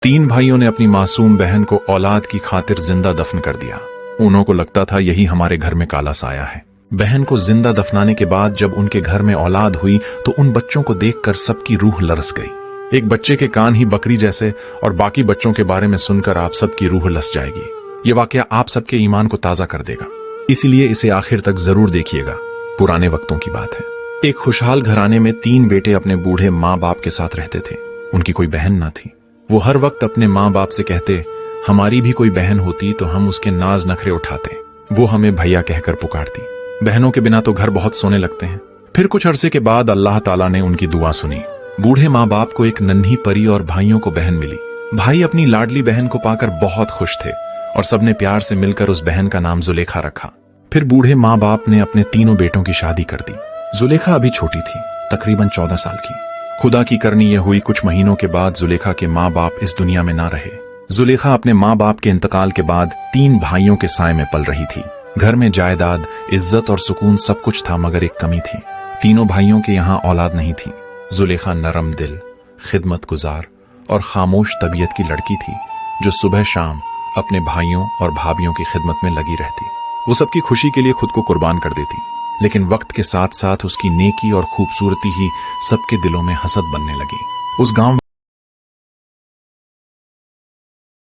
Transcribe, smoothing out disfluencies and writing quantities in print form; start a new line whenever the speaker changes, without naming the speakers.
तीन भाइयों ने अपनी मासूम बहन को औलाद की खातिर जिंदा दफन कर दिया। उन्हों को लगता था यही हमारे घर में काला साया है। बहन को जिंदा दफनाने के बाद जब उनके घर में औलाद हुई तो उन बच्चों को देखकर सबकी रूह लरस गई। एक बच्चे के कान ही बकरी जैसे और बाकी बच्चों के बारे में सुनकर आप सबकी रूह लस जाएगी। ये वाकया आप सबके ईमान को ताजा कर देगा, इसलिए इसे आखिर तक जरूर देखिएगा। पुराने वक्तों की बात है। एक खुशहाल घराने में तीन बेटे अपने बूढ़े माँ बाप के साथ रहते थे। उनकी कोई बहन ना थी। वो हर वक्त अपने माँ बाप से कहते, हमारी भी कोई बहन होती तो हम उसके नाज नखरे उठाते। वो हमें भैया कहकर पुकारती। बहनों के बिना तो घर बहुत सोने लगते हैं। फिर कुछ अरसे के बाद अल्लाह ताला ने उनकी दुआ सुनी। बूढ़े माँ बाप को एक नन्ही परी और भाइयों को बहन मिली। भाई अपनी लाडली बहन को पाकर बहुत खुश थे और सबने प्यार से मिलकर उस बहन का नाम जुलेखा रखा। फिर बूढ़े माँ बाप ने अपने तीनों बेटों की शादी कर दी। जुलेखा अभी छोटी थी, तकरीबन 14 साल की। खुदा की करनी यह हुई, कुछ महीनों के बाद जुलेखा के माँ बाप इस दुनिया में ना रहे। जुलेखा अपने माँ बाप के इंतकाल के बाद तीन भाइयों के साए में पल रही थी। घर में जायदाद, इज्जत और सुकून सब कुछ था, मगर एक कमी थी। तीनों भाइयों के यहाँ औलाद नहीं थी। जुलेखा नरम दिल, खिदमत गुजार और खामोश तबीयत की लड़की थी, जो सुबह शाम अपने भाइयों और भाभियों की खिदमत में लगी रहती। वो सबकी खुशी के लिए खुद को कुर्बान कर देती, लेकिन वक्त के साथ साथ उसकी नेकी और खूबसूरती ही सबके दिलों में हसद बनने लगी। उस गांव